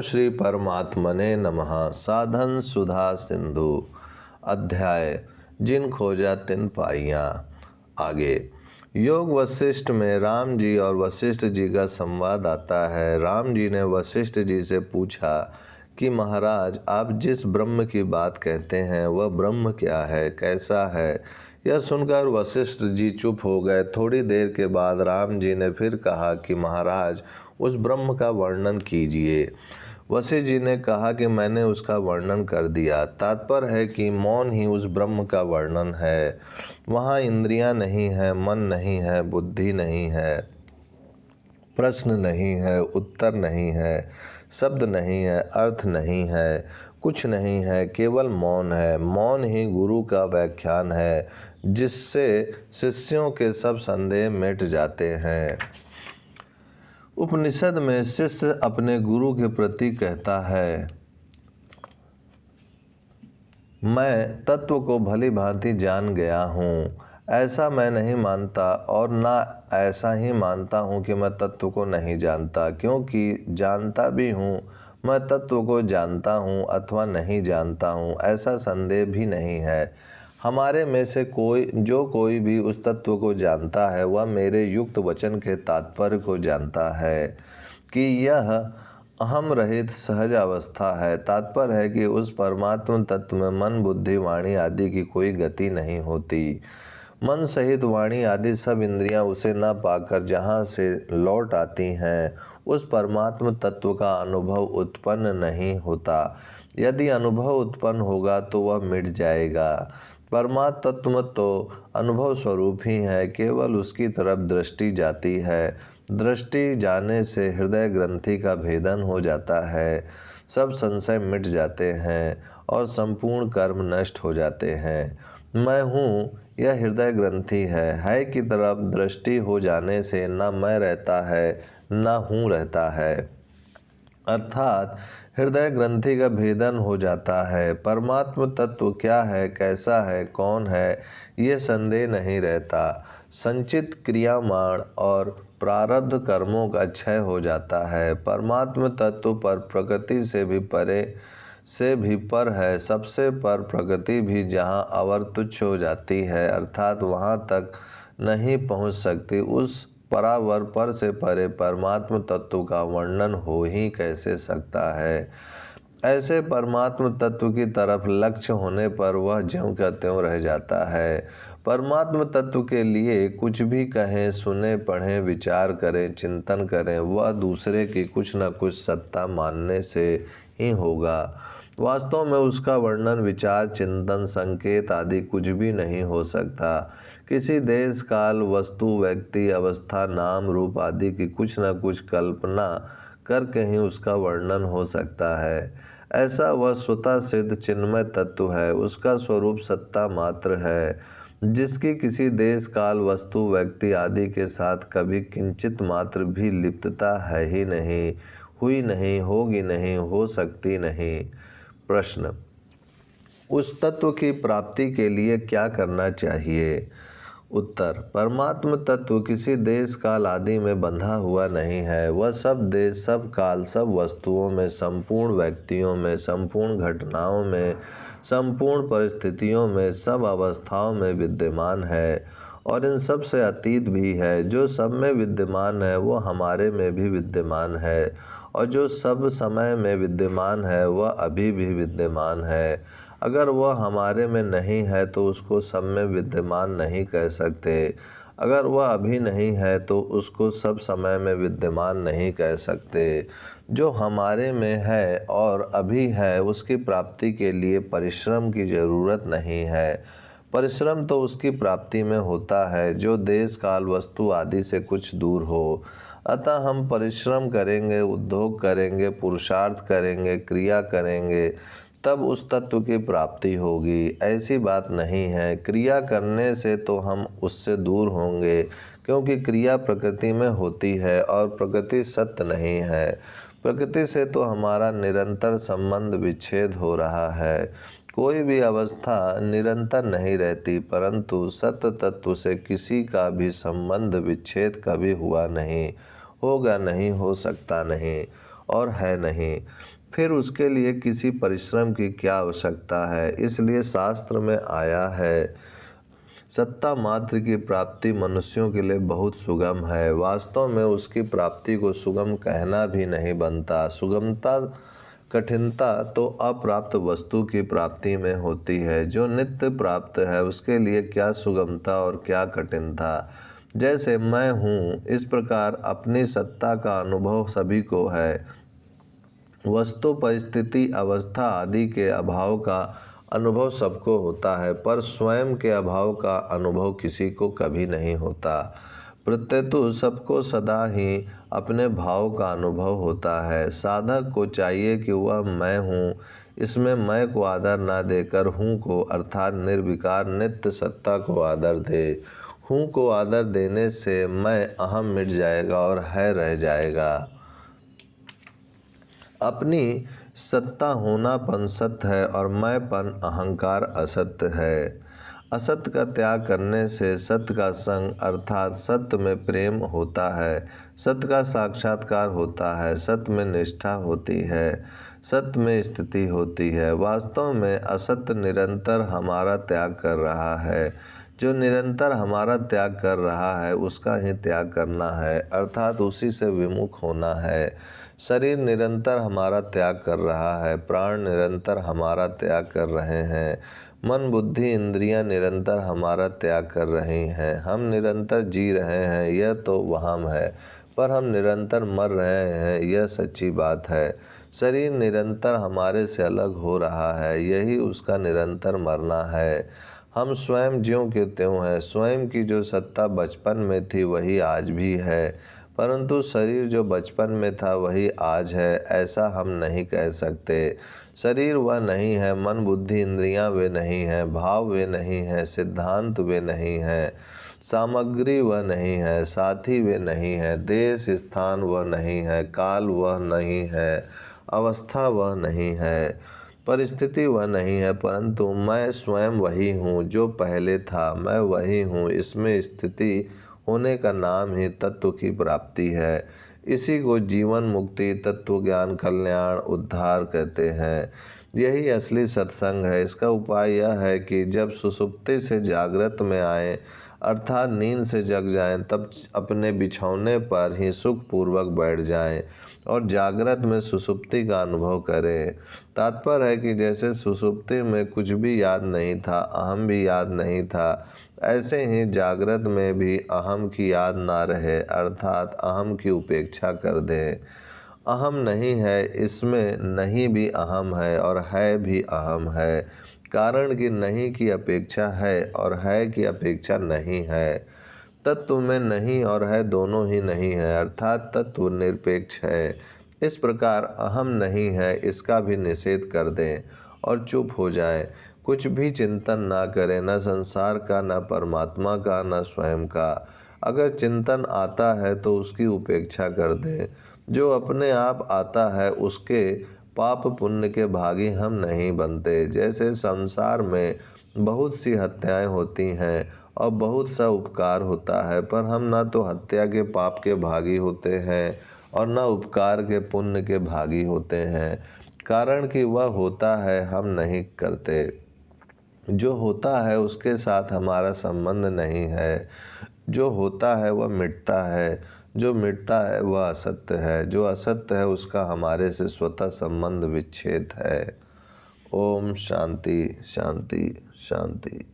श्री परमात्मने नमः। साधन सुधा सिंधु अध्याय जिन खोजा तिन पाइयाँ। आगे योग वशिष्ठ में राम जी और वशिष्ठ जी का संवाद आता है। राम जी ने वशिष्ठ जी से पूछा कि महाराज, आप जिस ब्रह्म की बात कहते हैं वह ब्रह्म क्या है, कैसा है? यह सुनकर वशिष्ठ जी चुप हो गए। थोड़ी देर के बाद राम जी ने फिर कहा कि महाराज, उस ब्रह्म का वर्णन कीजिए। वशिष्ठ जी ने कहा कि मैंने उसका वर्णन कर दिया। तात्पर्य है कि मौन ही उस ब्रह्म का वर्णन है। वहाँ इंद्रियां नहीं है, मन नहीं है, बुद्धि नहीं है, प्रश्न नहीं है, उत्तर नहीं है, शब्द नहीं है, अर्थ नहीं है, कुछ नहीं है, केवल मौन है। मौन ही गुरु का व्याख्यान है, जिससे शिष्यों के सब संदेह मिट जाते हैं। उपनिषद में शिष्य अपने गुरु के प्रति कहता है, मैं तत्व को भली भांति जान गया हूँ। ऐसा मैं नहीं मानता और ना ऐसा ही मानता हूँ कि मैं तत्व को नहीं जानता, क्योंकि जानता भी हूँ मैं तत्व को जानता हूँ अथवा नहीं जानता हूँ, ऐसा संदेह भी नहीं है। हमारे में से कोई भी उस तत्व को जानता है, वह मेरे युक्त वचन के तात्पर्य को जानता है कि यह अहम रहित सहज अवस्था है। तात्पर्य है कि उस परमात्म तत्व में मन, बुद्धि, वाणी आदि की कोई गति नहीं होती। मन सहित वाणी आदि सब इंद्रियां उसे न पाकर जहाँ से लौट आती हैं, उस परमात्म तत्व का अनुभव उत्पन्न नहीं होता। यदि अनुभव उत्पन्न होगा तो वह मिट जाएगा। परमात्म तत्व तो अनुभव स्वरूप ही है, केवल उसकी तरफ दृष्टि जाती है। दृष्टि जाने से हृदय ग्रंथि का भेदन हो जाता है, सब संशय मिट जाते हैं और संपूर्ण कर्म नष्ट हो जाते हैं। मैं हूँ, यह हृदय ग्रंथि है की तरफ दृष्टि हो जाने से न मैं रहता है न हूँ रहता है, अर्थात हृदय ग्रंथि का भेदन हो जाता है। परमात्म तत्व क्या है, कैसा है, कौन है, ये संदेह नहीं रहता। संचित क्रियामाण और प्रारब्ध कर्मों का क्षय हो जाता है। परमात्म तत्व पर प्रकृति से भी पर है, सबसे पर प्रकृति भी जहाँ अवर तुच्छ हो जाती है, अर्थात वहाँ तक नहीं पहुँच सकती, उस परावर पर से परे परमात्म तत्व का वर्णन हो ही कैसे सकता है। ऐसे परमात्म तत्व की तरफ लक्ष्य होने पर वह ज्यों का त्यों रह जाता है। परमात्म तत्व के लिए कुछ भी कहें, सुने, पढ़ें, विचार करें, चिंतन करें, वह दूसरे की कुछ न कुछ सत्ता मानने से ही होगा। वास्तव में उसका वर्णन, विचार, चिंतन, संकेत आदि कुछ भी नहीं हो सकता। किसी देश, काल, वस्तु, व्यक्ति, अवस्था, नाम, रूप आदि की कुछ न कुछ कल्पना करके ही उसका वर्णन हो सकता है। ऐसा वह स्वतः सिद्ध चिन्मय तत्व है, उसका स्वरूप सत्ता मात्र है, जिसकी किसी देश, काल, वस्तु, व्यक्ति आदि के साथ कभी किंचित मात्र भी लिप्तता है ही नहीं, हुई नहीं, होगी नहीं, हो सकती नहीं। प्रश्न, उस तत्व की प्राप्ति के लिए क्या करना चाहिए? उत्तर, परमात्म तत्व किसी देश, काल आदि में बंधा हुआ नहीं है। वह सब देश, सब काल, सब वस्तुओं में, संपूर्ण व्यक्तियों में, संपूर्ण घटनाओं में, संपूर्ण परिस्थितियों में, सब अवस्थाओं में विद्यमान है और इन सब से अतीत भी है। जो सब में विद्यमान है वो हमारे में भी विद्यमान है, और जो सब समय में विद्यमान है वह अभी भी विद्यमान है। अगर वह हमारे में नहीं है तो उसको सब में विद्यमान नहीं कह सकते। अगर वह अभी नहीं है तो उसको सब समय में विद्यमान नहीं कह सकते। जो हमारे में है और अभी है, उसकी प्राप्ति के लिए परिश्रम की जरूरत नहीं है। परिश्रम तो उसकी प्राप्ति में होता है जो देश, काल, वस्तु आदि से कुछ दूर हो। अतः हम परिश्रम करेंगे, उद्योग करेंगे, पुरुषार्थ करेंगे, क्रिया करेंगे, तब उस तत्व की प्राप्ति होगी। ऐसी बात नहीं है क्रिया करने से तो हम उससे दूर होंगे, क्योंकि क्रिया प्रकृति में होती है और प्रकृति सत्य नहीं है। प्रकृति से तो हमारा निरंतर संबंध विच्छेद हो रहा है। कोई भी अवस्था निरंतर नहीं रहती, परंतु सत्य तत्व से किसी का भी संबंध विच्छेद कभी हुआ नहीं, होगा नहीं, हो सकता नहीं और है नहीं। फिर उसके लिए किसी परिश्रम की क्या आवश्यकता है। इसलिए शास्त्र में आया है, सत्ता मात्र की प्राप्ति मनुष्यों के लिए बहुत सुगम है। वास्तव में उसकी प्राप्ति को सुगम कहना भी नहीं बनता। सुगमता कठिनता तो अप्राप्त वस्तु की प्राप्ति में होती है। जो नित्य प्राप्त है उसके लिए क्या सुगमता और क्या कठिनता। जैसे मैं हूँ, इस प्रकार अपनी सत्ता का अनुभव सभी को है। वस्तु, परिस्थिति, अवस्था आदि के अभाव का अनुभव सबको होता है, पर स्वयं के अभाव का अनुभव किसी को कभी नहीं होता। प्रत्यतु सबको सदा ही अपने भाव का अनुभव होता है। साधक को चाहिए कि वह मैं हूँ, इसमें मैं को आदर ना देकर हूँ को अर्थात निर्विकार नित्य सत्ता को आदर दे। हूँ को आदर देने से मैं अहम मिट जाएगा और है रह जाएगा। अपनी सत्ता होनापन सत्य है और मैंपन अहंकार असत्य है। असत्य का त्याग करने से सत्य का संग अर्थात सत्य में प्रेम होता है। सत्य का साक्षात्कार होता है। सत्य में निष्ठा होती है। सत्य में स्थिति होती है। वास्तव में असत्य निरंतर हमारा त्याग कर रहा है। जो निरंतर हमारा त्याग कर रहा है उसका ही त्याग करना है, अर्थात उसी से विमुख होना है। शरीर निरंतर हमारा त्याग कर रहा है। प्राण निरंतर हमारा त्याग कर रहे हैं। मन, बुद्धि, इंद्रियां निरंतर हमारा त्याग कर रही हैं। हम निरंतर जी रहे हैं, यह तो वहम है, पर हम निरंतर मर रहे हैं, यह सच्ची बात है। शरीर निरंतर हमारे से अलग हो रहा है, यही उसका निरंतर मरना है। हम स्वयं ज्यों के त्यों हैं। स्वयं की जो सत्ता बचपन में थी वही आज भी है, परंतु शरीर जो बचपन में था वही आज है, ऐसा हम नहीं कह सकते। शरीर वह नहीं है, मन, बुद्धि, इंद्रियां वे नहीं हैं, भाव वे नहीं हैं, सिद्धांत वे नहीं हैं, सामग्री वह नहीं है, साथी वे नहीं है, देश स्थान वह नहीं है, काल वह नहीं है, अवस्था वह नहीं है, परिस्थिति वह नहीं है, परंतु मैं स्वयं वही हूँ जो पहले था। मैं वही हूँ, इसमें स्थिति होने का नाम ही तत्व की प्राप्ति है। इसी को जीवन मुक्ति, तत्व ज्ञान, कल्याण, उद्धार कहते हैं। यही असली सत्संग है। इसका उपाय यह है कि जब सुषुप्ति से जागृत में आए अर्थात नींद से जग जाएं, तब अपने बिछौने पर ही सुखपूर्वक बैठ जाएं और जागृत में सुषुप्ति का अनुभव करें। तात्पर्य है कि जैसे सुषुप्ति में कुछ भी याद नहीं था, अहम भी याद नहीं था, ऐसे ही जागृत में भी अहम की याद ना रहे, अर्थात अहम की उपेक्षा कर दें। अहम नहीं है, इसमें नहीं भी अहम है और है भी अहम है, कारण कि नहीं की अपेक्षा है और है की अपेक्षा नहीं है। तत्व में नहीं और है दोनों ही नहीं है, अर्थात तत्व निरपेक्ष है। इस प्रकार अहम नहीं है, इसका भी निषेध कर दें और चुप हो जाएं। कुछ भी चिंतन ना करें, न संसार का, न परमात्मा का, न स्वयं का। अगर चिंतन आता है तो उसकी उपेक्षा कर दें। जो अपने आप आता है उसके पाप पुण्य के भागी हम नहीं बनते। जैसे संसार में बहुत सी हत्याएं होती हैं और बहुत सा उपकार होता है, पर हम ना तो हत्या के पाप के भागी होते हैं और न उपकार के पुण्य के भागी होते हैं, कारण कि वह होता है हम नहीं करते। जो होता है उसके साथ हमारा संबंध नहीं है। जो होता है वह मिटता है, जो मिटता है वह असत्य है, जो असत्य है उसका हमारे से स्वतः संबंध विच्छेद है। ओम शांति शांति शांति।